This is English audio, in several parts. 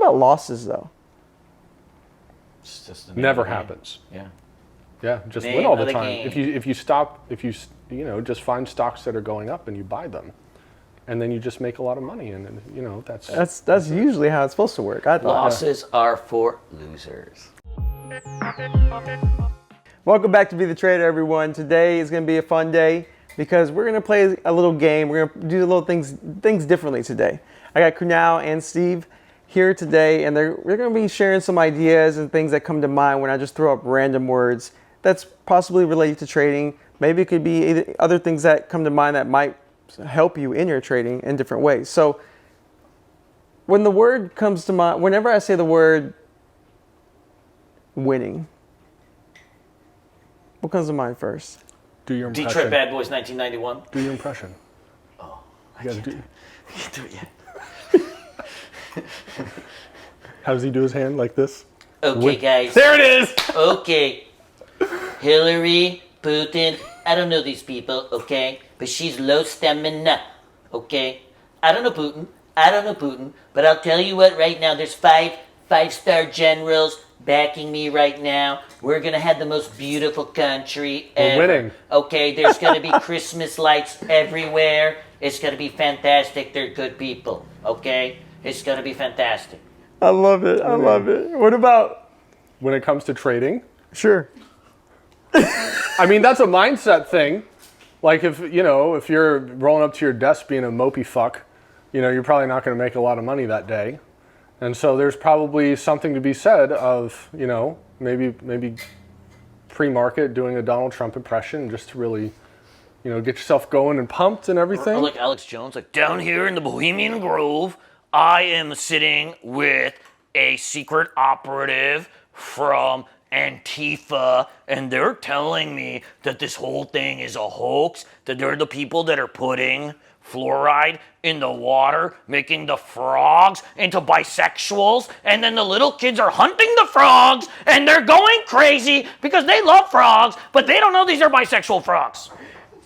about losses though? It's just Never happens. Yeah. Yeah, just Name win all the of the time. game. If you just find stocks that are going up and you buy them, and then you just make a lot of money, and That's usually how it's supposed to work. I thought. Losses are for losers. Welcome back to Be the Trader, everyone. Today is going to be a fun day because we're going to play a little game. We're going to do little things differently today. I got Kunal and Steve here today, and we're going to be sharing some ideas and things that come to mind when I just throw up random words that's possibly related to trading. Maybe it could be other things that come to mind that might help you in your trading in different ways. So when the word comes to mind, whenever I say the word winning, what comes to mind first? Do your impression. Detroit Bad Boys 1991. Do your impression. Oh, You gotta do. I can't do it yet. How does he do his hand like this? Okay, guys. There it is. Okay. Hillary, Putin, I don't know these people, okay? But she's low stamina, okay? I don't know Putin, but I'll tell you what right now, there's five-star generals backing me right now. We're gonna have the most beautiful country ever. We're winning. Okay, there's gonna be Christmas lights everywhere. It's gonna be fantastic. They're good people, okay? It's gonna be fantastic. I love it. I love it. What about? When it comes to trading, Sure. I mean, that's a mindset thing. Like if you're rolling up to your desk being a mopey fuck, you're probably not going to make a lot of money that day. And so there's probably something to be said of, maybe pre-market doing a Donald Trump impression just to really, get yourself going and pumped and everything. Like Alex Jones, like down here in the Bohemian Grove, I am sitting with a secret operative from Antifa, and they're telling me that this whole thing is a hoax, that they're the people that are putting fluoride in the water, making the frogs into bisexuals, and then the little kids are hunting the frogs, and they're going crazy because they love frogs, but they don't know these are bisexual frogs.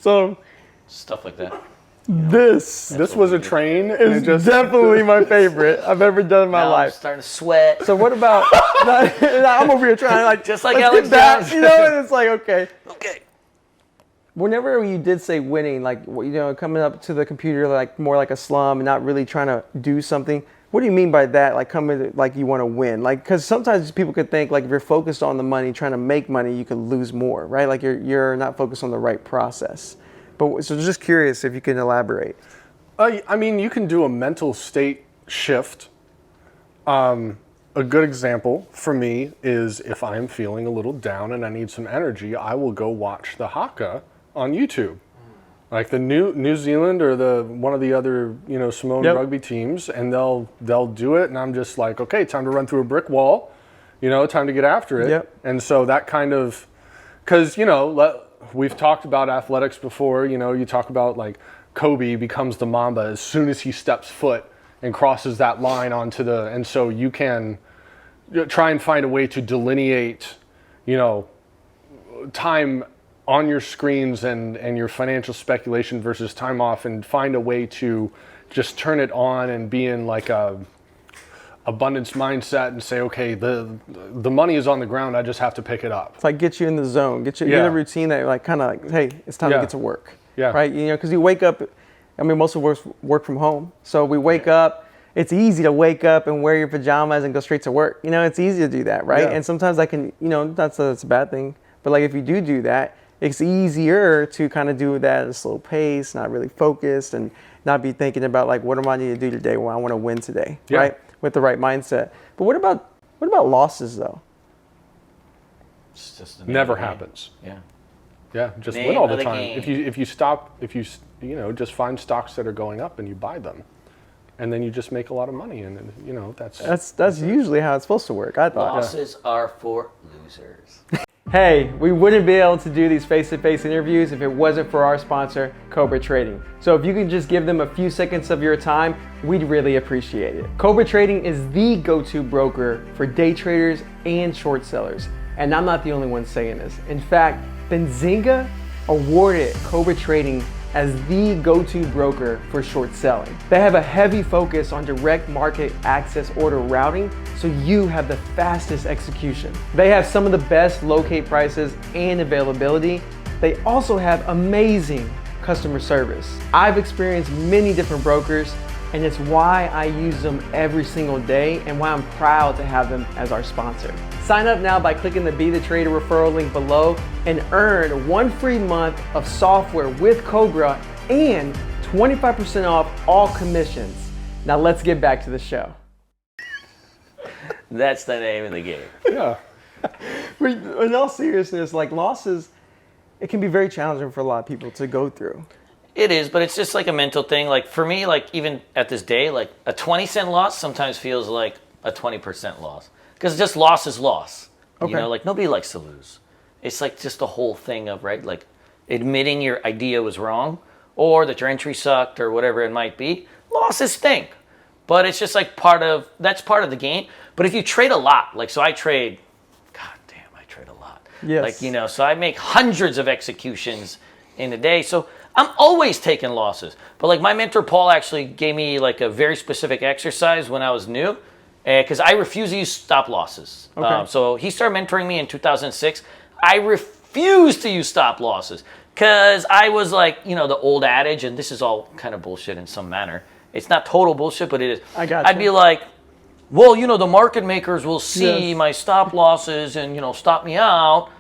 So Stuff like that. this was a train, and it is just definitely my favorite I've ever done in my Now I'm life. starting to sweat. So what about? I'm over here trying Just like let's Alex get back, Jones. and it's like okay. Okay. Whenever you did say winning, like coming up to the computer like more like a slum and not really trying to do something. What do you mean by that? Like coming like you want to win? Like because sometimes people could think like if you're focused on the money, trying to make money, you could lose more, right? Like you're not focused on the right process. But so just curious if you can elaborate. I mean, you can do a mental state shift. A good example for me is if I'm feeling a little down and I need some energy, I will go watch the haka on YouTube, like the New Zealand or one of the other Samoan rugby teams, and they'll do it, and I'm just like, okay, time to run through a brick wall, time to get after it. Yep. And so that kind of, because we've talked about athletics before. You talk about like Kobe becomes the Mamba as soon as he steps foot and crosses that line and so you can try and find a way to delineate, time on your screens and your financial speculation versus time off, and find a way to just turn it on and be in like a abundance mindset and say, okay, the money is on the ground, I just have to pick it up. It's like get you in the zone, get you in the routine that you're like kind of like, hey, it's time to get to work. Yeah. Right? Because you wake up. I mean, most of us work from home, so we wake up. It's easy to wake up and wear your pajamas and go straight to work. It's easy to do that, right? Yeah. And sometimes I can, that's a bad thing. But like if you do that, it's easier to kind of do that at a slow pace, not really focused, and not be thinking about like, what do I need to do today when I want to win today, right? With the right mindset. But what about losses though? It's just Never happens. Yeah. Yeah, just Name win all the of the time. game. If you just find stocks that are going up and you buy them, and then you just make a lot of money, and That's usually how it's supposed to work. I thought. Losses are for losers. Hey, we wouldn't be able to do these face-to-face interviews if it wasn't for our sponsor, Cobra Trading. So if you can just give them a few seconds of your time, we'd really appreciate it. Cobra Trading is the go-to broker for day traders and short sellers. And I'm not the only one saying this. In fact, Benzinga awarded Cobra Trading as the go-to broker for short selling. They have a heavy focus on direct market access order routing, so you have the fastest execution. They have some of the best locate prices and availability. They also have amazing customer service. I've experienced many different brokers, and it's why I use them every single day and why I'm proud to have them as our sponsor. Sign up now by clicking the Be the Trader referral link below and earn 1 free month of software with Cobra and 25% off all commissions. Now let's get back to the show. That's the name of the game. Yeah. In all seriousness, like losses, it can be very challenging for a lot of people to go through. It is, but it's just like a mental thing. Like for me, like even at this day, like a 20-cent loss sometimes feels like a 20% loss. Because just loss is loss. Okay. You know, like nobody likes to lose. It's like just the whole thing of, right, like admitting your idea was wrong or that your entry sucked or whatever it might be. Losses stink. But it's just like that's part of the game. But if you trade a lot, like so I trade, god damn, I trade a lot. Yes. Like, you know, so I make hundreds of executions in a day. So I'm always taking losses. But like my mentor Paul actually gave me like a very specific exercise when I was new, because I refuse to use stop losses. Okay. So he started mentoring me in 2006. I refused to use stop losses because I was like, you know, the old adage, and this is all kind of bullshit in some manner. It's not total bullshit, but it is. I got you. I'd be like, well, you know, the market makers will see Yes. my stop losses and, you know, stop me out.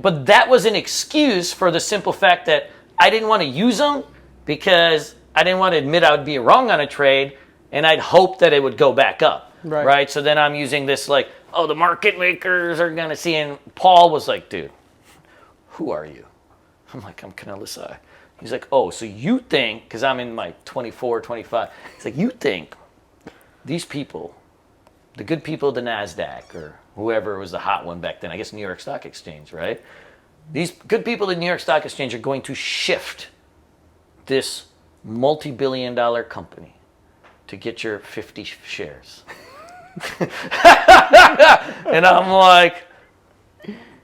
But that was an excuse for the simple fact that I didn't want to use them because I didn't want to admit I would be wrong on a trade, and I'd hope that it would go back up. Right? So then I'm using this like, oh, the market makers are going to see. And Paul was like, dude, who are you? I'm like, I'm Kunal and Steve. He's like, oh, so you think, because I'm in my 24, 25. He's like, you think these people, the good people of the NASDAQ or whoever was the hot one back then, I guess New York Stock Exchange, right? These good people in New York Stock Exchange are going to shift this multi-billion-dollar company to get your 50 shares. And I'm like,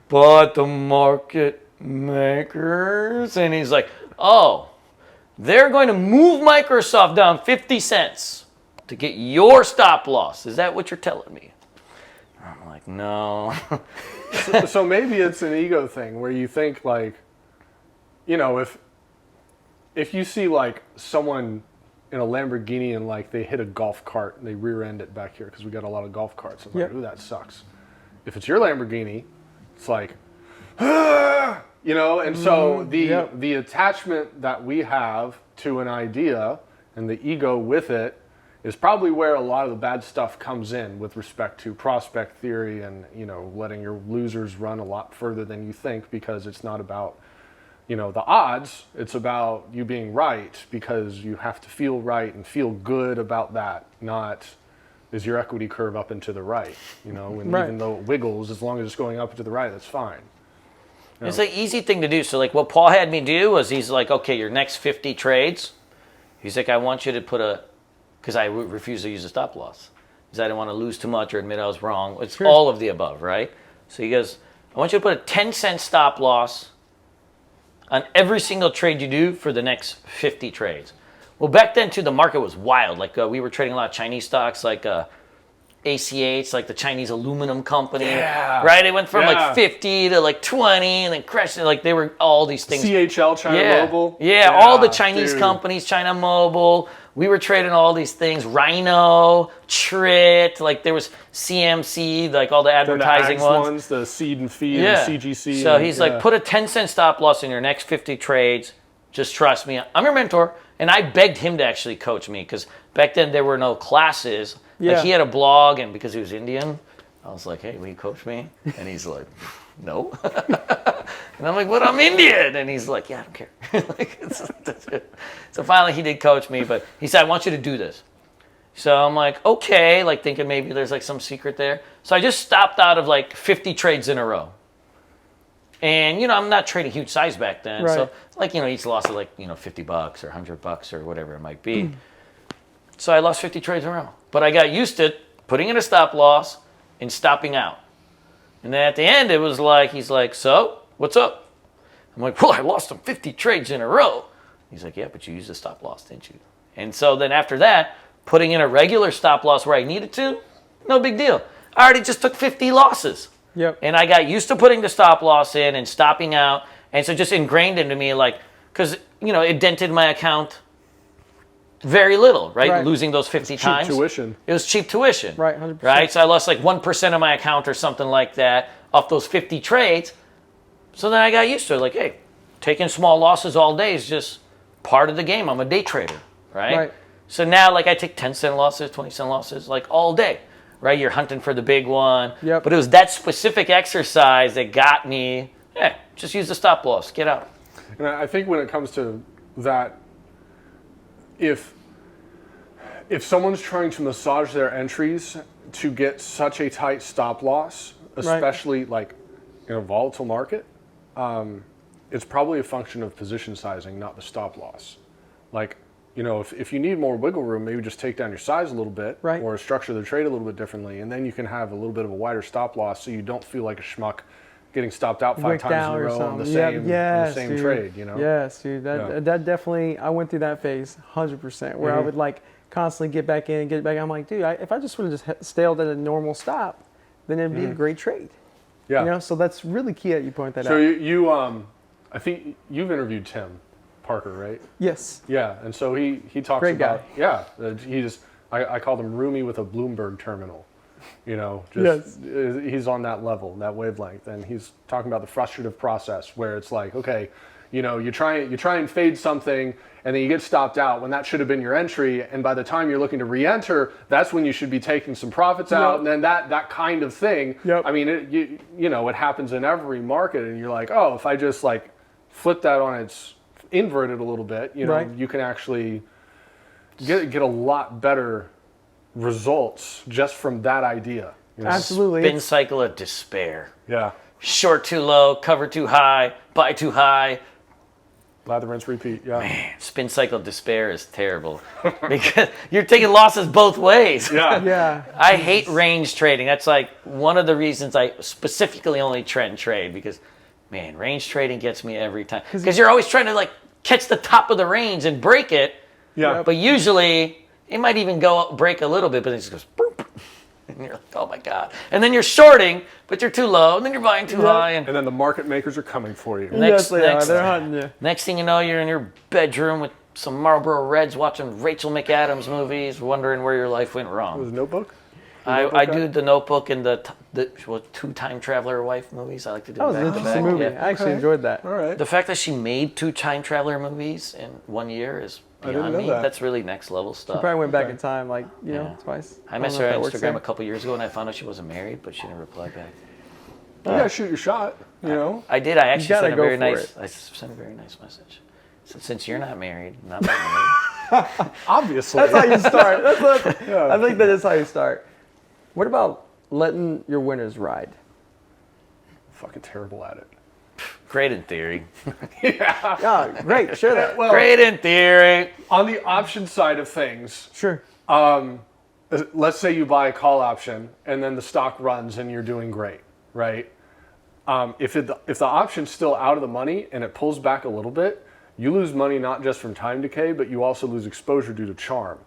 but the market makers, and he's like, oh, they're going to move Microsoft down 50 cents to get your stop loss. Is that what you're telling me? I'm like, no. So maybe it's an ego thing where you think like, you know, if you see like someone in a Lamborghini and like they hit a golf cart and they rear end it back here because we got a lot of golf carts. I'm like, ooh, that sucks. If it's your Lamborghini, it's like, ah! You know, and so the attachment that we have to an idea and the ego with it is probably where a lot of the bad stuff comes in with respect to prospect theory and, you know, letting your losers run a lot further than you think, because it's not about, you know, the odds. It's about you being right, because you have to feel right and feel good about that, not is your equity curve up and to the right, you know, and even though it wiggles, as long as it's going up and to the right, that's fine. You know? It's an easy thing to do. So like what Paul had me do was he's like, okay, your next 50 trades, he's like, I want you to put because I refuse to use a stop loss because I didn't want to lose too much or admit I was wrong. It's all of the above, right? So he goes, I want you to put a 10-cent stop loss on every single trade you do for the next 50 trades. Well, back then, too, the market was wild. Like, we were trading a lot of Chinese stocks, like ACH, like the Chinese aluminum company. Yeah. Right? It went from like 50 to like 20 and then crashed. Like, they were all these things. CHL, China Mobile. Yeah, all the Chinese companies, China Mobile. We were trading all these things. Rhino, Trit, like there was CMC, like all the advertising the ones. The Seed and Feed and CGC. So he's like, put a 10-cent stop loss in your next 50 trades. Just trust me. I'm your mentor. And I begged him to actually coach me because back then there were no classes. Yeah. Like he had a blog, and because he was Indian, I was like, hey, will you coach me? And he's like, no. And I'm like, but I'm Indian. And he's like, yeah, I don't care. Like, that's it. So finally he did coach me, but he said, I want you to do this. So I'm like, okay, like thinking maybe there's like some secret there. So I just stopped out of like 50 trades in a row. And, you know, I'm not trading huge size back then. Right. So like, you know, each loss of like, you know, $50 or $100 or whatever it might be. So I lost 50 trades in a row. But I got used to putting in a stop loss and stopping out. And then at the end, it was like, he's like, so, what's up? I'm like, well, I lost some 50 trades in a row. He's like, yeah, but you used a stop loss, didn't you? And so then after that, putting in a regular stop loss where I needed to, no big deal. I already just took 50 losses. Yep. And I got used to putting the stop loss in and stopping out. And so just ingrained into me, like, because, it dented my account very little, right? Losing those 50 times. Cheap tuition. It was cheap tuition. Right, 100%. Right? So I lost like 1% of my account or something like that off those 50 trades. So then I got used to it. Like, hey, taking small losses all day is just part of the game. I'm a day trader, right? So now, like, I take 10-cent losses, 20-cent losses, like, all day, right? You're hunting for the big one. Yep. But it was that specific exercise that got me, just use the stop loss, get out. And I think when it comes to that, if someone's trying to massage their entries to get such a tight stop loss, especially like in a volatile market, it's probably a function of position sizing, not the stop loss. Like, if you need more wiggle room, maybe just take down your size a little bit, or structure the trade a little bit differently, and then you can have a little bit of a wider stop loss, so you don't feel like a schmuck getting stopped out 5 times in a row on the same trade. Yes, dude. That definitely. I went through that phase 100%, where I would like constantly get back in, get back. I'm like, dude, if I just would have just stayed at a normal stop, then it'd be a great trade. Yeah. So that's really key that you point that out. So you I think you've interviewed Tim Parker, right? Yes. Yeah, and so he talks Great about guy. I called him Roomy with a Bloomberg terminal. He's on that level, that wavelength, and he's talking about the frustrative process where it's like, okay, you try and fade something, and then you get stopped out when that should have been your entry, and by the time you're looking to re-enter, that's when you should be taking some profits out, and then that kind of thing. Yep. I mean, it happens in every market, and you're like, oh, if I just like flip that on its inverted a little bit, you can actually get a lot better results just from that idea. Absolutely. Spin cycle of despair. Yeah. Short too low, cover too high, buy too high. Lather, rinse, repeat. Yeah. Man, spin cycle of despair is terrible because you're taking losses both ways. Yeah. Yeah. I hate range trading. That's like one of the reasons I specifically only trend trade because, man, range trading gets me every time. Because you're always trying to like catch the top of the range and break it. Yeah. But usually it might even break a little bit, but it just goes boop. And you're like, oh my God. And then you're shorting, but you're too low, and then you're buying too high. And then the market makers are coming for you. Yes, they are. They're hunting you. Next thing you know, you're in your bedroom with some Marlboro Reds watching Rachel McAdams movies, wondering where your life went wrong. Was Notebook? I do The Notebook and the two Time Traveler wife movies. I like to do that was an interesting movie. Yeah. I actually enjoyed that. All right. The fact that she made 2 Time Traveler movies in 1 year is beyond me. That's really next level stuff. She probably went back in time, twice. I messaged her on Instagram a couple years ago, and I found out she wasn't married, but she didn't reply back. You gotta shoot your shot, I did. I actually sent a very nice. it. I sent a very nice message. So, since you're not married, I'm not married. Obviously. That's how you start. I think that is how you start. What about letting your winners ride? Fucking terrible at it. Great in theory. Yeah, great. Share that. Well, Great in theory. on the option side of things, Sure. let's say you buy a call option and then the stock runs and you're doing great, right? If the option's still out of the money and it pulls back a little bit, you lose money not just from time decay, but you also lose exposure due to charm.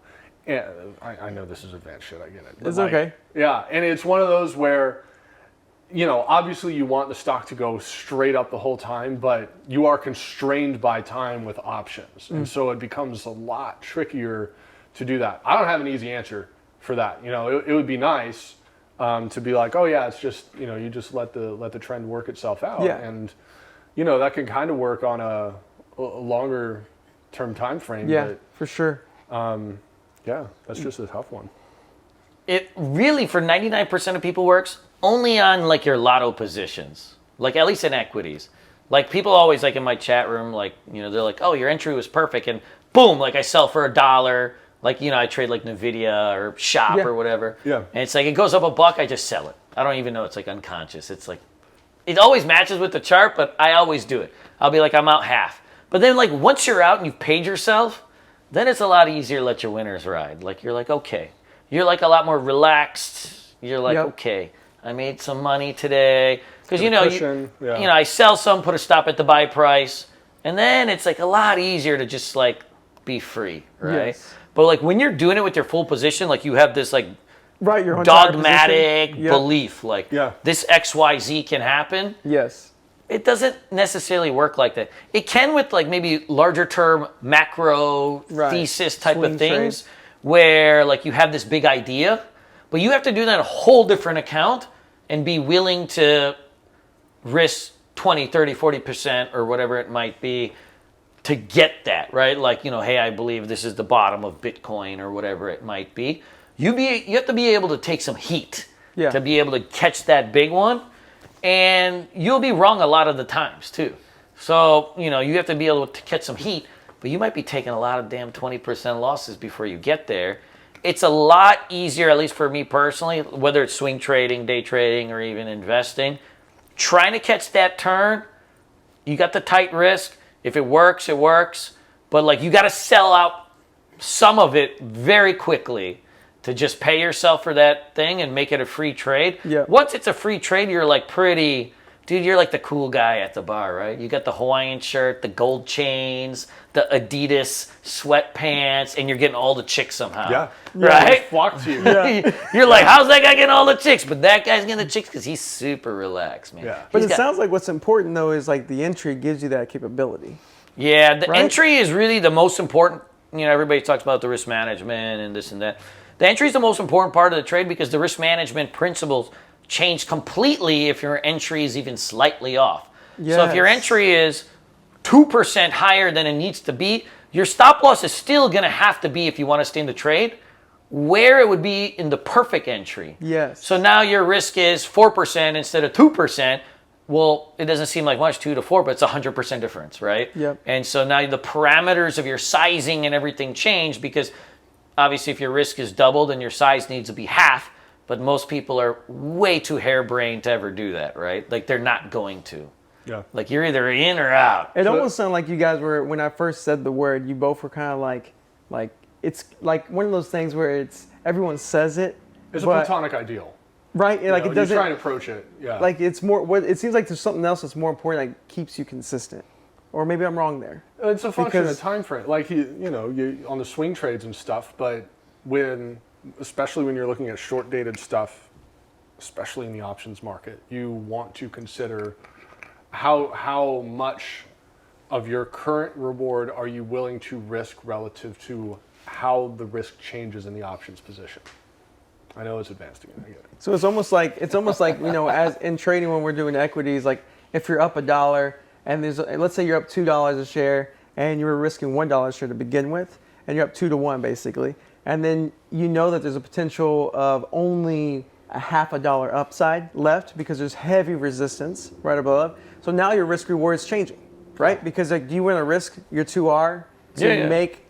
And I know this is advanced shit, I get it. It's okay. Yeah, and it's one of those where, obviously you want the stock to go straight up the whole time, but you are constrained by time with options. And so it becomes a lot trickier to do that. I don't have an easy answer for that. It would be nice to be like, oh yeah, it's just, you just let the trend work itself out. Yeah. And, that can kind of work on a longer term time frame. Yeah, but, for sure. yeah, that's just a tough one. It really, for 99% of people, works only on like your lotto positions, like at least in equities. Like people always like in my chat room, like, they're like, oh, your entry was perfect. And boom, like I sell for $1. Like, I trade like NVIDIA or Shop or whatever. Yeah. And it's like, it goes up $1, I just sell it. I don't even know. It's like unconscious. It's like, it always matches with the chart, but I always do it. I'll be like, I'm out half. But then like once you're out and you've paid yourself, then it's a lot easier to let your winners ride. Like you're like, okay. You're like a lot more relaxed. You're like, okay, I made some money today. Because, I sell some, put a stop at the buy price, And then it's like a lot easier to just like be free, right? Yes. But like when you're doing it with your full position, like you have this like Right, your entire dogmatic position. Yep. belief, like this XYZ can happen. Yes. It doesn't necessarily work like that. It can with like maybe larger term macro thesis type Swing of things trade. where like you have this big idea, but you have to do that in a whole different account and be willing to risk 20, 30, 40% or whatever it might be to get that, right? Like, you know, hey, I believe this is the bottom of Bitcoin or whatever it might be. You have to be able to take some heat to be able to catch that big one. And you'll be wrong a lot of the times too. So, you know, you have to be able to catch some heat, but you might be taking a lot of damn 20% losses before you get there. It's a lot easier, at least for me personally, whether it's swing trading, day trading, or even investing. Trying to catch that turn, you got the tight risk. If it works, it works. But like you got to sell out some of it very quickly to just pay yourself for that thing and make it a free trade. Yeah. Once it's a free trade, you're like dude, you're like the cool guy at the bar, right? You got the Hawaiian shirt, the gold chains, the Adidas sweatpants, and you're getting all the chicks somehow. Yeah. Right? Flock to you. You're like, how's that guy getting all the chicks? But that guy's getting the chicks because he's super relaxed, man. Yeah. But it sounds like what's important though is like the entry gives you that capability. Yeah, the Right? entry is really the most important. You know, everybody talks about the risk management and this and that. The entry is the most important part of the trade because the risk management principles change completely if your entry is even slightly off. So if your Yes. entry is 2% higher than it needs to be, your stop loss is still going to have to be, if you want to stay in the trade, where it would be in the perfect entry. Yes. So now your risk is 4% instead of 2%. Well, it doesn't seem like much, 2 to 4, but it's 100% difference, right? Yep. And so now the parameters of your sizing and everything change because obviously if your risk is double, then your size needs to be half. But most people are way too harebrained to ever do that, right? Like they're not going to. Yeah. Like you're either in or out. It almost sounded like you guys were, when I first said the word, you both were kind of like it's like one of those things where it's everyone says it. It's a but- platonic ideal. Right? You Like know, it doesn't. You try and approach it. Yeah. Like it's more. What it seems like there's something else that's more important that keeps you consistent. Or maybe I'm wrong there. It's a function Because- of time frame. Like you on the swing trades and stuff, but especially when you're looking at short dated stuff, especially in the options market, you want to consider how much of your current reward are you willing to risk relative to how the risk changes in the options position. I know it's advanced again. I get it. So it's almost like you know, as in trading when we're doing equities, like if you're up $1 and let's say you're up $2 a share and you were risking $1 a share to begin with, and you're up 2 to 1 basically, and then you know that there's a potential of only a half a dollar upside left because there's heavy resistance right above. So now your risk reward is changing, right? Because like, do you want to risk your 2R to make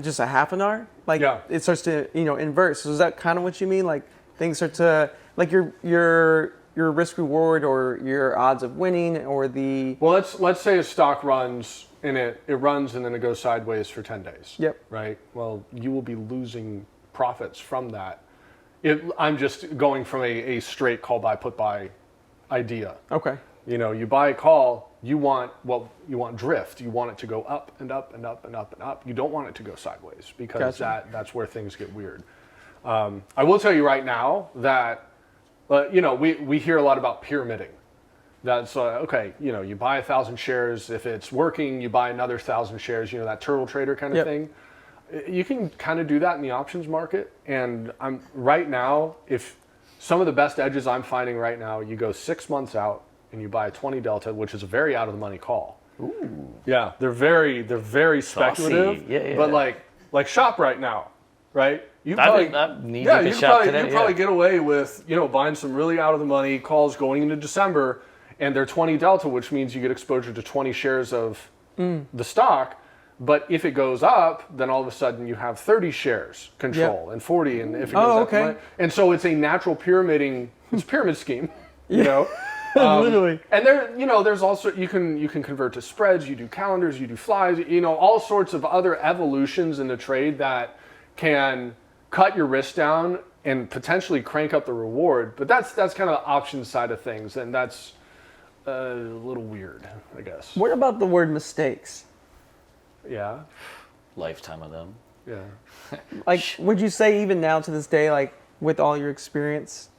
just a half an R? Like it starts to invert. So is that kind of what you mean? Like things start to like your risk reward or your odds of winning or the Well, let's say a stock runs and it runs and then it goes sideways for 10 days. Yep. Right. Well, you will be losing profits from that. I'm just going from a straight call buy put buy idea. Okay. You buy a call. You want drift. You want it to go up and up and up and up and up. You don't want it to go sideways because that's where things get weird. I will tell you right now that we hear a lot about pyramiding. That's okay. You buy 1,000 shares. If it's working, you buy another 1,000 shares. That turtle trader kind of thing. You can kind of do that in the options market. And I'm right now, if some of the best edges I'm finding right now, you go 6 months out and you buy a 20 delta, which is a very out of the money call. Ooh. Yeah, they're very speculative. Yeah. But like shop right now, right? You could probably get away with buying some really out of the money calls going into December, and they're 20 delta, which means you get exposure to 20 shares of the stock. But if it goes up, then all of a sudden you have 30 shares control and 40, and if it goes up, and so it's a natural pyramid scheme, Literally. And there's also you can convert to spreads, you do calendars, you do flies, all sorts of other evolutions in the trade that can cut your risk down and potentially crank up the reward. But that's kind of the option side of things, and that's a little weird, I guess. What about the word mistakes? Yeah. Lifetime of them. Yeah. Like, would you say even now to this day, like with all your experience,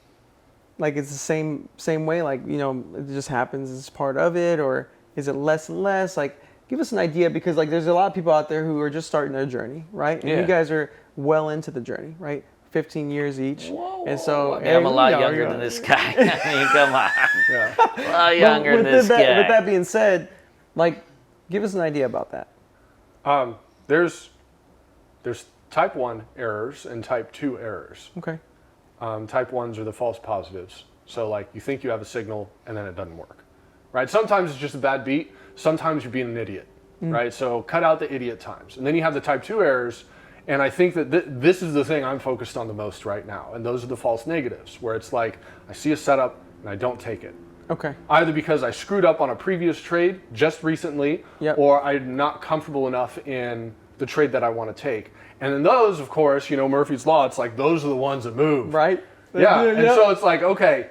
like it's the same way? Like, you know, it just happens as part of it, or is it less and less? Like, give us an idea, because like there's a lot of people out there who are just starting their journey, right? And Yeah. you guys are well into the journey, right? 15 years each. Whoa, And so I mean, I'm a lot you know, younger than this guy. I mean, come on. Yeah. A lot younger than this guy. With that being said, like, give us an idea about that. There's type 1 errors and type 2 errors. Okay. Type 1s are the false positives. So like you think you have a signal and then it doesn't work, right? Sometimes it's just a bad beat. Sometimes you're being an idiot, right? So cut out the idiot times. And then you have the type 2 errors. And I think that this is the thing I'm focused on the most right now. And those are the false negatives, where it's like I see a setup and I don't take it. Okay. Either because I screwed up on a previous trade just recently, or I'm not comfortable enough in the trade that I want to take. And then those, of course, you know, Murphy's Law, it's like those are the ones that move. Right? Yeah. And so it's like, okay,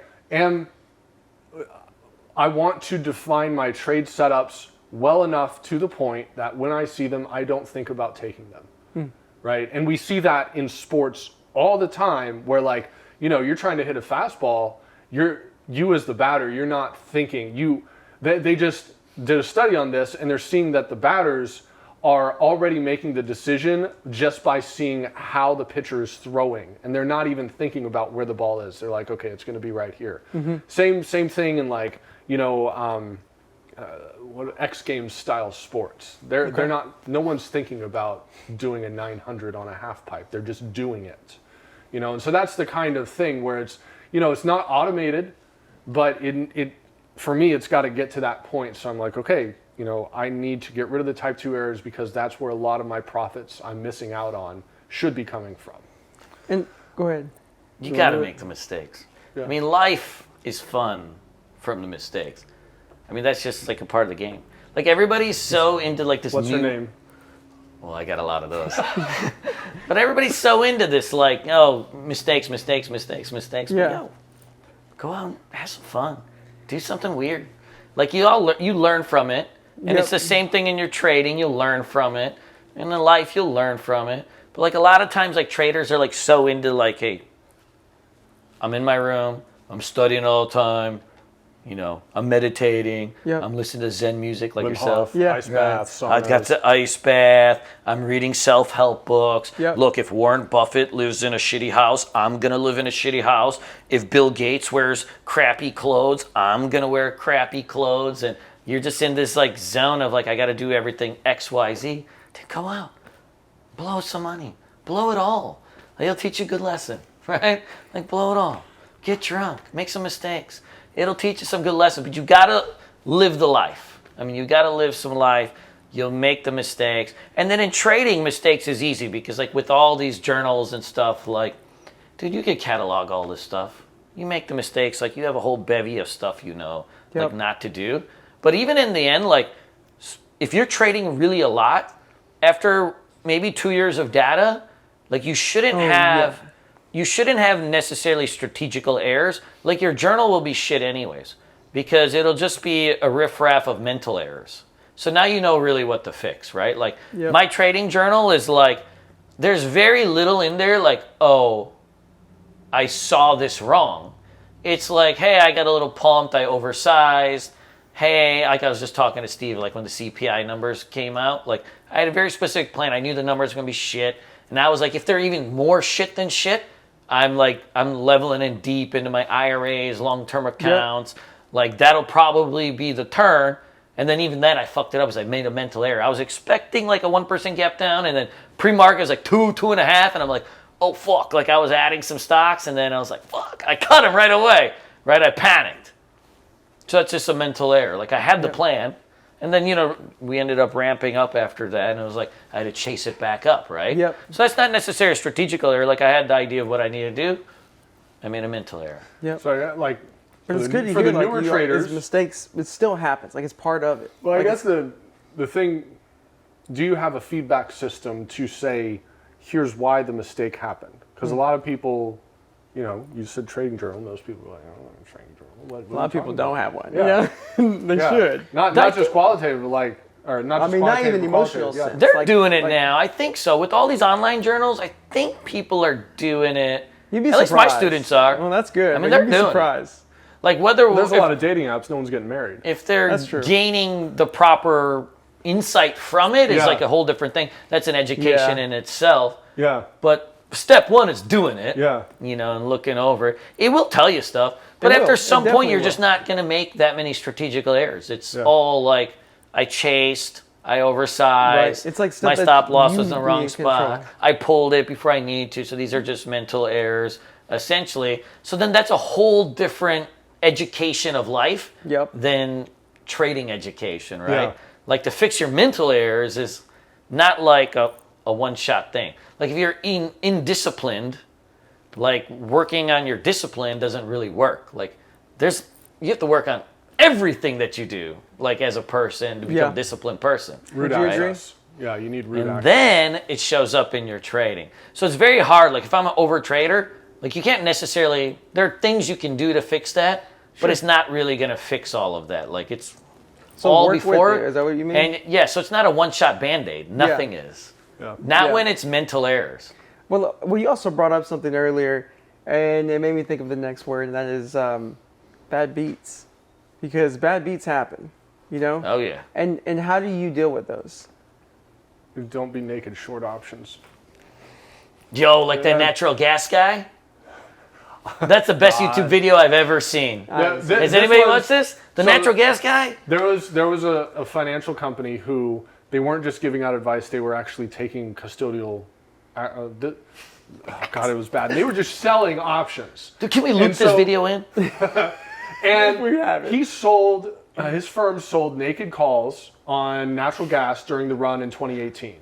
I want to define my trade setups well enough to the point that when I see them, I don't think about taking them. Right? And we see that in sports all the time, where like, you know, you're trying to hit a fastball, you as the batter, you're not thinking. They just did a study on this, and they're seeing that the batters are already making the decision just by seeing how the pitcher is throwing, and they're not even thinking about where the ball is. They're like, okay, it's going to be right here. Same thing in like, you know, what X Games style sports. They're not. No one's thinking about doing a 900 on a half pipe. They're just doing it, you know. And so that's the kind of thing where it's, you know, it's not automated, but it for me, it's got to get to that point. So I'm like, okay, you know, I need to get rid of the type 2 errors, because that's where a lot of my profits I'm missing out on should be coming from. And go ahead. You got to make the mistakes. Yeah. I mean, life is fun from the mistakes. I mean, that's just like a part of the game. Like everybody's so into like this. What's your name? Well, I got a lot of those. But everybody's so into this, like, oh, mistakes. Yeah. But yo, go out and have some fun. Do something weird. Like you learn from it. And it's the same thing in your trading. You'll learn from it. And in life, you'll learn from it. But like a lot of times, like traders are like so into like, hey, I'm in my room. I'm studying all the time. You know, I'm meditating. Yep. I'm listening to Zen music like Wim yourself. Hof, Yeah. ice bath, I've got saunas. the ice bath. I'm reading self-help books. Yep. Look, if Warren Buffett lives in a shitty house, I'm going to live in a shitty house. If Bill Gates wears crappy clothes, I'm going to wear crappy clothes. And you're just in this like zone of like, I got to do everything X, Y, Z. Then go out. Blow some money. Blow it all. It'll teach you a good lesson, right? Like blow it all. Get drunk. Make some mistakes. It'll teach you some good lessons, but you gotta live the life. I mean, you gotta live some life. You'll make the mistakes. And then in trading, mistakes is easy because like with all these journals and stuff, like, dude, you could catalog all this stuff. You make the mistakes, like you have a whole bevy of stuff you know, like not to do. But even in the end, like if you're trading really a lot, after maybe 2 years of data, like you shouldn't have necessarily strategical errors. Like your journal will be shit anyways, because it'll just be a riffraff of mental errors. So now you know really what to fix, right? Like my trading journal is like, there's very little in there like, oh, I saw this wrong. It's like, hey, I got a little pumped, I oversized. Hey, like I was just talking to Steve, like when the CPI numbers came out, like I had a very specific plan. I knew the numbers were gonna be shit. And I was like, if they're even more shit than shit, I'm leveling in deep into my IRAs, long-term accounts. Like that'll probably be the turn. And then even then I fucked it up because I made a mental error. I was expecting like a 1% gap down, and then pre-market was like 2.5, and I'm like, oh fuck. Like I was adding some stocks, and then I was like, fuck, I cut him right away. Right, I panicked. So that's just a mental error. Like I had the plan, and then, you know, we ended up ramping up after that, and it was like I had to chase it back up, right? Yep. So that's not necessarily a strategical error. Like I had the idea of what I needed to do. I made a mental error. Yep. So yeah, like But it's good to for hear, the like, newer you traders, it's mistakes, it still happens. Like it's part of it. well, I Like, guess the thing, do you have a feedback system to say, here's why the mistake happened? Because a lot of people, you said trading journal. Most people are like, I don't want a trading journal. A lot of people don't have one. Yeah. They should. Not just qualitative, but or not just not even quantitative, but emotional qualitative. sense. They're doing it now. I think so. With all these online journals, I think people are doing it. You'd be At least surprised. my students are. Well, that's good. I mean, but they're you'd be doing it. surprised. Like whether There's a lot of dating apps. No one's getting married. if they're That's true. gaining the proper insight from it is Yeah. like a whole different thing. That's an education Yeah. in itself. Yeah. But step one is doing it. Yeah. And looking over it. It will tell you stuff. But It will. after It some point, definitely you're will. just not going to make that many strategical errors. It's Yeah. all like, I chased, I oversized. Right. It's like my stuff that stop loss was in you the wrong be in spot. control. I pulled it before I needed to. So these are just mental errors, essentially. So then that's a whole different education of life Yep. than trading education, right? Yeah. Like to fix your mental errors is not like a one-shot thing. Like if you're indisciplined, like working on your discipline doesn't really work. Like you have to work on everything that you do, like as a person to become Yeah. a disciplined person. Root Would you agree? access. Yeah, you need root And access. then it shows up in your trading. So it's very hard. Like if I'm an over trader, like you can't necessarily, there are things you can do to fix that, but it's not really going to fix all of that. Like it's So all work with before. it, is that what you mean? And yeah, so it's not a one-shot Band-Aid. Nothing is. Yeah. Not Yeah. when it's mental errors. Well, you also brought up something earlier, and it made me think of the next word, and that is bad beats. Because bad beats happen, Oh yeah. And how do you deal with those? Don't be naked short options. Yo, like that natural gas guy? That's the best YouTube video I've ever seen. Has anybody watched this? The natural gas guy? There was a financial company who they weren't just giving out advice; they were actually taking custodial. God, it was bad. They were just selling options. Dude, can we loop And this so- video in? And We have it. he sold. His firm sold naked calls on natural gas during the run in 2018.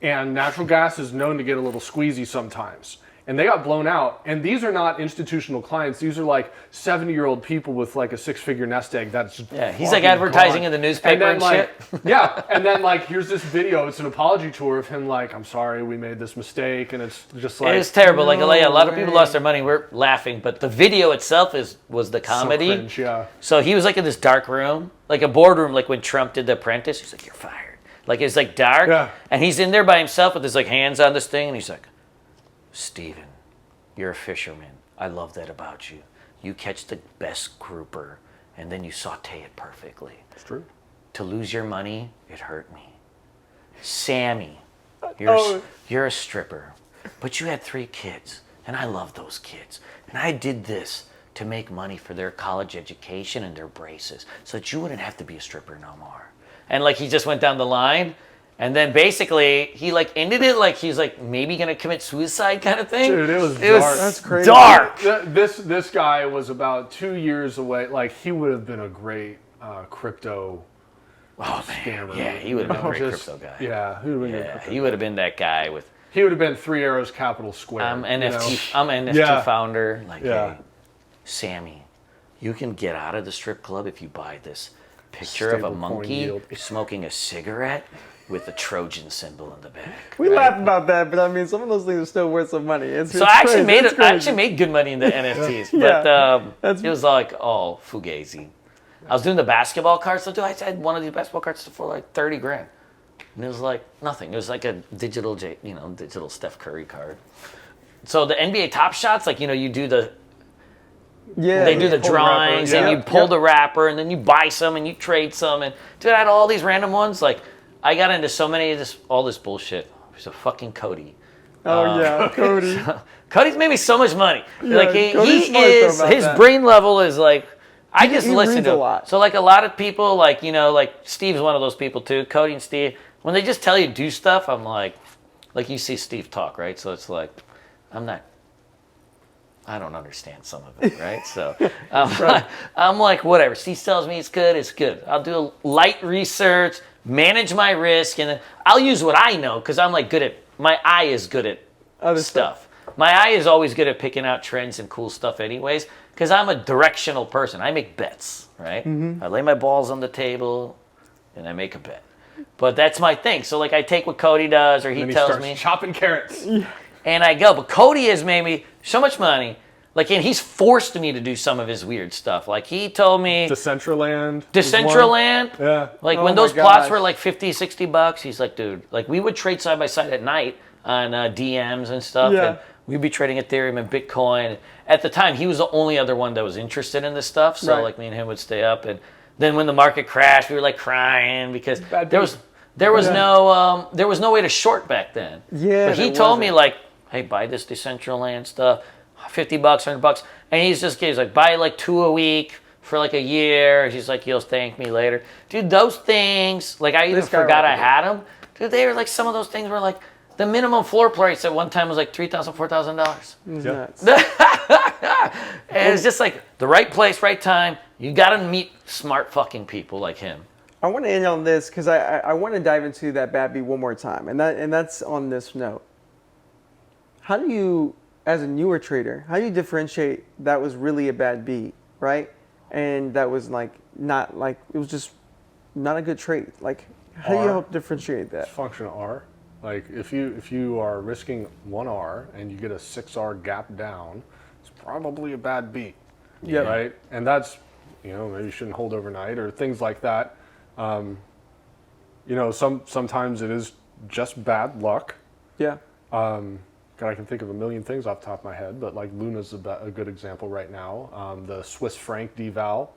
And natural gas is known to get a little squeezy sometimes. And they got blown out. And these are not institutional clients. These are like 70-year-old people with like a 6-figure nest egg. That's Yeah, he's like fucking advertising gone. in the newspaper and like, shit. Yeah, and then like here's this video. It's an apology tour of him like, I'm sorry, we made this mistake, and it's just like It was terrible. Like a lot of way. people lost their money. We're laughing, but the video itself was the so comedy. cringe, yeah. So he was like in this dark room, like a boardroom, like when Trump did The Apprentice. He's like, "You're fired." Like it's like dark, Yeah. and he's in there by himself with his like hands on this thing, and he's like, "Steven, you're a fisherman. I love that about you. You catch the best grouper, and then you saute it perfectly. It's true. To lose your money, it hurt me. Sammy, you're a stripper, but you had 3 kids, and I love those kids. And I did this to make money for their college education and their braces so that you wouldn't have to be a stripper no more." And like he just went down the line, and then basically he like ended it like he's like maybe gonna commit suicide kind of thing. Dude, it was dark. That's crazy. Dark. This guy was about 2 years away. Like he would have been a great crypto scammer. Yeah, he would have been a great Just- crypto guy. Yeah, he would have been. a great Yeah, crypto he would have been that guy with He would have been 3 Arrows Capital Square. I'm you know? NFT Yeah. founder. Like, Yeah. hey, Sammy, you can get out of the strip club if you buy this picture of a Stablecoin monkey yield. smoking a cigarette with a Trojan symbol in the back. We right? laugh about that, but I mean, some of those things are still worth some money. So I actually made good money in the NFTs, but That's- it was like all fugazi. I was doing the basketball cards. So dude, I had one of these basketball cards for like 30 grand. And it was like nothing. It was like a digital, digital Steph Curry card. So the NBA Top Shots, like, you do the, Yeah, they do the pull wrapper. drawings Yeah. and you pull the wrapper and then you buy some and you trade some. And dude, I had all these random ones. Like, I got into so many of all this bullshit. There's a fucking Cody. Oh yeah, Cody. Cody's made me so much money. Yeah, Like he Cody's smart, though, is, about his that. brain level is like, I just he listen reads to a him. lot. So like a lot of people, like, like Steve's one of those people too. Cody and Steve, when they just tell you to do stuff, I'm like you see Steve talk, right? So it's like, I don't understand some of it, right? So I'm like, whatever. Steve tells me it's good. I'll do a light research, manage my risk, and then I'll use what I know because I'm like my eye is good at Other stuff. My eye is always good at picking out trends and cool stuff anyways because I'm a directional person. I make bets, right? Mm-hmm. I lay my balls on the table and I make a bet. But that's my thing. So like I take what Cody does or he And he tells starts me chopping carrots. and I go. But Cody has made me so much money Like, and he's forced me to do some of his weird stuff. Like, he told me... Decentraland. Decentraland? Yeah. Like, Oh when my those plots gosh. were like $50, $60, he's like, dude, like, we would trade side by side at night on DMs and stuff. Yeah. And we'd be trading Ethereum and Bitcoin. At the time, he was the only other one that was interested in this stuff. So, Right. like, me and him would stay up. And then when the market crashed, we were, like, crying because Bad there beat. was no way to short back then. Yeah, But he there told me, wasn't. like, hey, buy this Decentraland stuff, $50, $100. And he's like, buy like 2 a week for like a year. He's like, you'll thank me later. Dude, those things, like, I even This guy forgot I right had them. Dude, they were like, some of those things were like, the minimum floor price at one time was like $3,000, $4,000. It's Yeah. nuts. And it's just like the right place, right time. You got to meet smart fucking people like him. I want to end on this because I want to dive into that bad beat one more time, and that's on this note. How do you, as a newer trader, how do you differentiate that was really a bad beat, right? And that was like not like it was just not a good trade. Like, how do you R. help differentiate that? Function R. Like if you are risking 1R and you get a 6R gap down, it's probably a bad beat. Yeah. Right. And that's, maybe you shouldn't hold overnight or things like that. Sometimes it is just bad luck. Yeah. God, I can think of a million things off the top of my head, but like Luna's a good example right now. The Swiss franc deval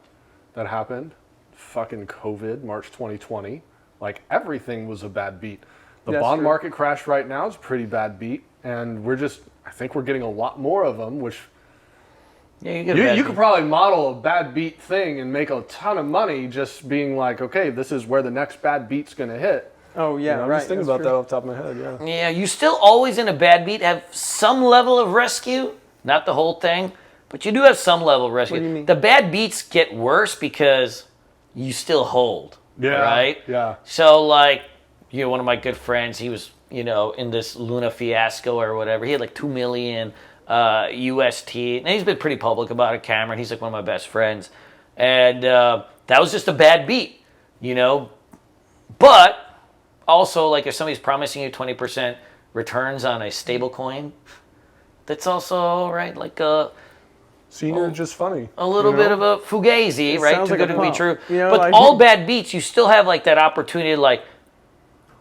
that happened, fucking COVID, March 2020. Like everything was a bad beat. The That's bond true. market crash right now is a pretty bad beat, and I think we're getting a lot more of them, which Yeah, you get a bad you beat. could probably model a bad beat thing and make a ton of money just being like, okay, this is where the next bad beat's gonna hit. Oh yeah, I'm right. just thinking that's about true. that off the top of my head, yeah. Yeah, you still always in a bad beat have some level of rescue, not the whole thing, but you do have some level of rescue. What do you mean? The bad beats get worse because you still hold, Yeah, right? yeah. So like, one of my good friends, he was, in this Luna fiasco or whatever. He had like 2 million UST, and he's been pretty public about it, Cameron. He's like one of my best friends, and that was just a bad beat, But also, like, if somebody's promising you 20% returns on a stable coin, that's also, right, like Senior is just funny. a little bit of a fugazi, right? sounds Too like good a to be pump. true. But But all bad beats, you still have, like, that opportunity, like,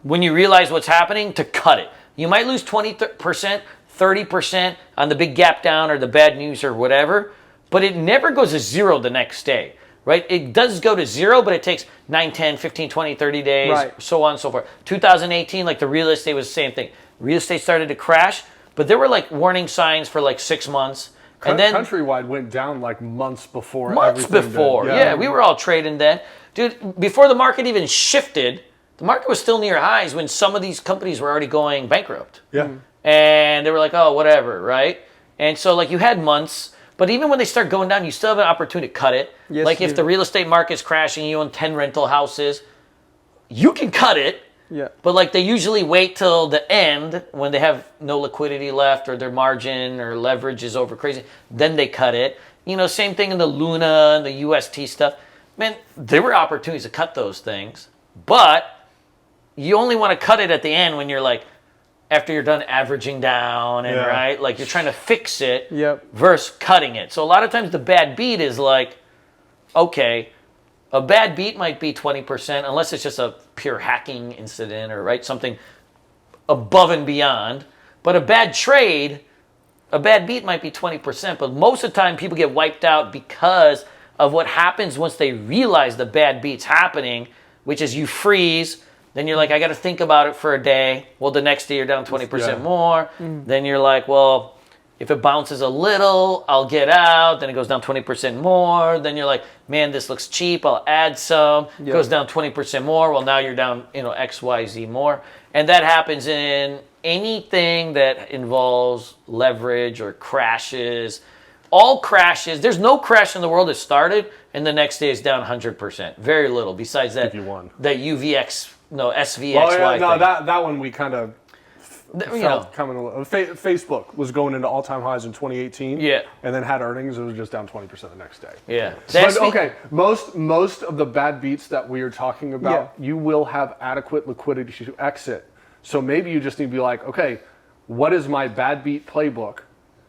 when you realize what's happening, to cut it. You might lose 20%, 30% on the big gap down or the bad news or whatever, but it never goes to zero the next day, right? It does go to zero, but it takes 9, 10, 15, 20, 30 days, Right. so on and so forth. 2018, like the real estate was the same thing. Real estate started to crash, but there were like warning signs for like 6 months. And then Countrywide went down like months before. months everything did. before. Yeah, we were all trading then. Dude, before the market even shifted, the market was still near highs when some of these companies were already going bankrupt. Yeah. And they were like, oh, whatever, right? And so, like, you had months, but even when they start going down, you still have an opportunity to cut it. Yes, like, you if do. the real estate market's crashing, you own 10 rental houses, you can cut it. Yeah. But, like, they usually wait till the end when they have no liquidity left or their margin or leverage is over crazy. Then they cut it. Same thing in the Luna and the UST stuff. Man, there were opportunities to cut those things. But you only want to cut it at the end when you're, like, after you're done averaging down and, Yeah. right? Like, you're trying to fix it Yep. versus cutting it. So a lot of times the bad beat is like, okay, a bad beat might be 20% unless it's just a pure hacking incident or, right, something above and beyond. But a bad trade, a bad beat might be 20%. But most of the time people get wiped out because of what happens once they realize the bad beat's happening, which is you freeze. Then you're like, I got to think about it for a day. Well, the next day you're down 20% Yeah. more. Then you're like, well, if it bounces a little, I'll get out. Then it goes down 20% more. Then you're like, man, this looks cheap. I'll add some. It Yeah. goes down 20% more. Well, now you're down, X, Y, Z more. And that happens in anything that involves leverage or crashes. All crashes. There's no crash in the world that started and the next day is down 100%. Very little. Besides that, If you won. that SVXY Well, yeah, no, thing. that one we kind of felt coming. Facebook was going into all-time highs in 2018. Yeah. And then had earnings. It was just down 20% the next day. Yeah. But okay, most of the bad beats that we are talking about, Yeah. you will have adequate liquidity to exit. So maybe you just need to be like, okay, what is my bad beat playbook?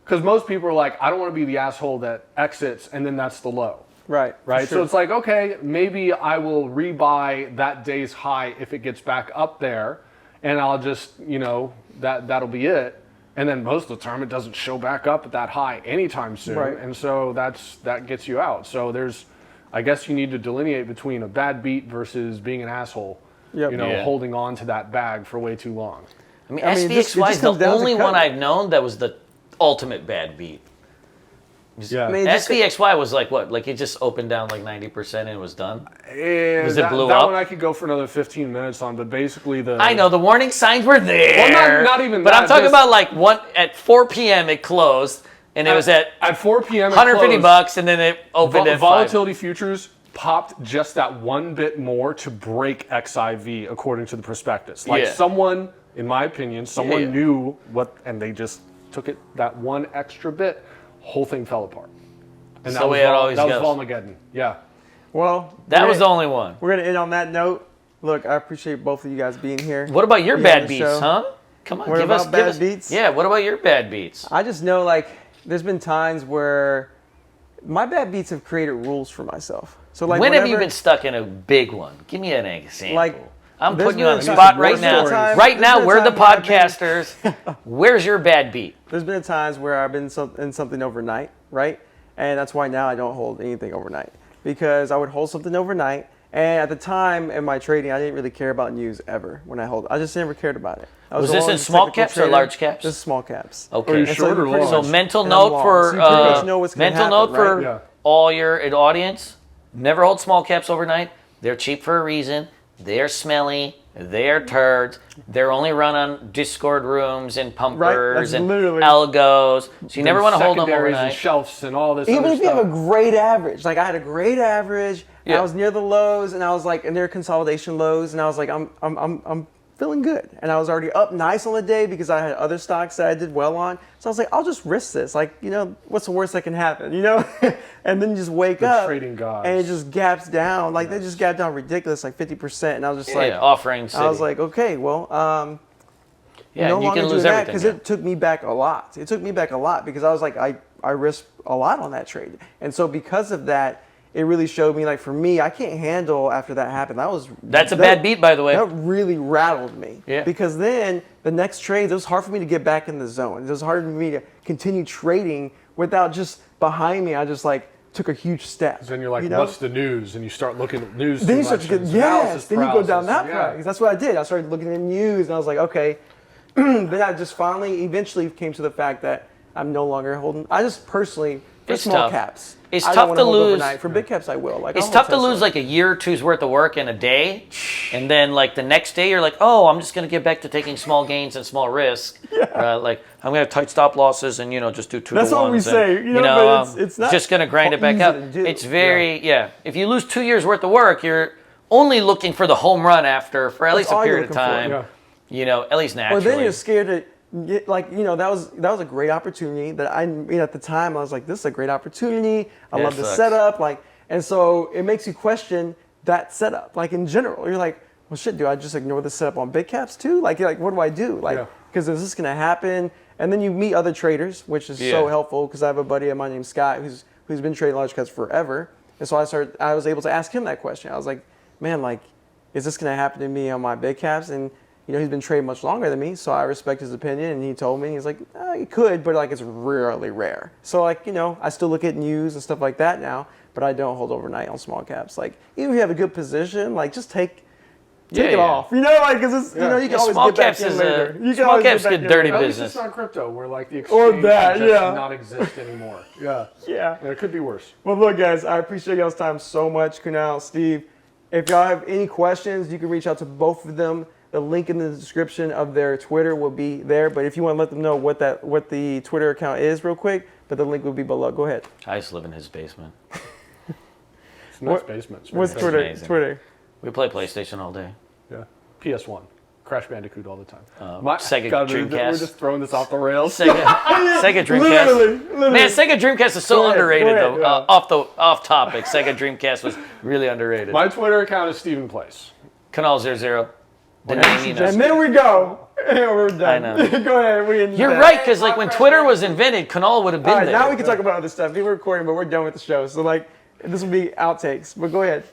Because most people are like, I don't want to be the asshole that exits and then that's the low. Right. Right? Sure. So it's like, okay, maybe I will rebuy that day's high if it gets back up there, and I'll just, that'll be it. And then most of the time it doesn't show back up at that high anytime soon. Right. And so that gets you out. So I guess you need to delineate between a bad beat versus being an asshole, Yep. holding on to that bag for way too long. I mean, it just SVXY is the comes down to only one cutting. I've known that was the ultimate bad beat. Yeah. I mean, just- SVXY was like what? Like it just opened down like 90% and was done? And Was it that, blew that up? one I could go for another 15 minutes on, but basically I know, the warning signs were there. Well, not even But that, I'm talking just- about like at 4 p.m. it closed, and it was at at 4 p.m. it 150 closed. bucks, and then it opened at 5. Volatility futures popped just that one bit more to break XIV according to the prospectus. Like Yeah. someone, in my opinion, someone Yeah. knew what, and they just took it that one extra bit, whole thing fell apart. And That's the way it always that goes. was Volmageddon. Yeah. Well, That we're was the gonna- only one. We're gonna end on that note. Look, I appreciate both of you guys being here. What about your being on bad the beats, show. huh? Come on, What give us about bad us- beats? Yeah, what about your bad beats? I just know, like, there's been times where my bad beats have created rules for myself. So, like, When have you whenever- been stuck in a big one? Give me an example. Like, I'm there's putting you on the been a spot time- right there's been now. a time- Right there's now, been a we're the time where I've been- podcasters. Where's your bad beat? There's been times where I've been in something overnight, right? And that's why now I don't hold anything overnight, because I would hold something overnight. And at the time in my trading, I didn't really care about news ever when I hold. I just never cared about it. I Was a this in long small technical caps or trader. large caps? This is small caps. Okay. Are you And short or you pretty long? So much- mental and I'm note long. for So you pretty much know what's gonna mental happen, note for right? Yeah. all your audience. Never hold small caps overnight. They're cheap for a reason. They're smelly. They're turds. They're only run on Discord rooms and pumpers that's and literally- algos. So you never want to hold them Secondaries and overnight. shelves and all this Even other if you have stuff. a great average, like I had a great average, and Yeah. I was near the lows, and I was like, and they're consolidation lows, and I was like, I'm feeling good, and I was already up nice on the day because I had other stocks that I did well on. So I was like, I'll just risk this. Like, what's the worst that can happen, And then you just wake The up, trading gods. and it just gaps down. Like they just gapped down ridiculous, like 50%, and I was just like, offering city. I was like, okay, well, yeah, no and you longer can doing lose that everything. because yeah. it took me back a lot. It took me back a lot because I was like, I risked a lot on that trade. And so because of that, it really showed me, like, for me, I can't handle after that happened. That's a bad beat, by the way. That really rattled me. Yeah. Because then the next trades, it was hard for me to get back in the zone. It was hard for me to continue trading without just behind me. I just like took a huge step. Then you're like, you know? what's the news? And you start looking at news. Then too you start much, to get, and it's yes, analysis then you go down paralysis, that path. That's what I did. I started looking at news and I was like, okay. Then I just finally, eventually came to the fact that I'm no longer holding. I just personally, for It's small tough. caps, It's I don't tough wanna to hold lose. overnight. For big caps, I will. Like It's I'll tough to hold lose Tesla. like a year or two's worth of work in a day, and then like the next day you're like, oh, I'm just gonna get back to taking small gains and small risk. Like I'm gonna tight stop losses and just do 2 That's to 1s. what we say, and, but it's not just gonna grind it back easy up. to do. It's very If you lose 2 years worth of work, you're only looking for the home run after for at least a all you're period of looking for, time. yeah. At least Or naturally. then you're scared to get that was a great opportunity that at the time I was like, this is a great opportunity. I Yeah, love it the sucks. setup, and so it makes you question that setup. Like in general, you're like, well, shit, do I just ignore the setup on big caps too? Like, you're like, what do I do? Like, Yeah. because is this gonna happen? And then you meet other traders, which is so helpful because I have a buddy of mine named Scott who's been trading large caps forever, and so I was able to ask him that question. I was like, man, like, is this gonna happen to me on my big caps? And he's been trading much longer than me, so I respect his opinion. And he told me, he's like, it could, but like it's really rare. So like, I still look at news and stuff like that now, but I don't hold overnight on small caps. Like even if you have a good position, like just take it off. Like because it's you can always small get back caps in is later. You can small always caps get back get in dirty later. At least business. it's not crypto, where like the Or exchange that, just yeah. not exist anymore. Yeah. Yeah. And it could be worse. Well, look, guys, I appreciate y'all's time so much, Kunal, Steve. If y'all have any questions, you can reach out to both of them. The link in the description of their Twitter will be there. But if you want to let them know what the Twitter account is real quick, but the link will be below. Go ahead. I used to live in his basement. It's a nice basement. It's What's very Twitter? amazing. Twitter. We play PlayStation all day. nice. Yeah. PS1. Crash Bandicoot all the time. Sega We're Dreamcast. just throwing this off the rails. Sega Dreamcast. Literally. Man, Sega Dreamcast is so Go ahead, underrated go ahead, though. Off topic. Sega Dreamcast was really underrated. My Twitter account is Stephen Place. Canal 00. And there we go. We're done. I know. Go ahead. You're right, because like when Twitter was invented, Kunal would have been All right, there. now we can talk about other stuff. People are recording, but we're done with the show. So like, this will be outtakes. But go ahead.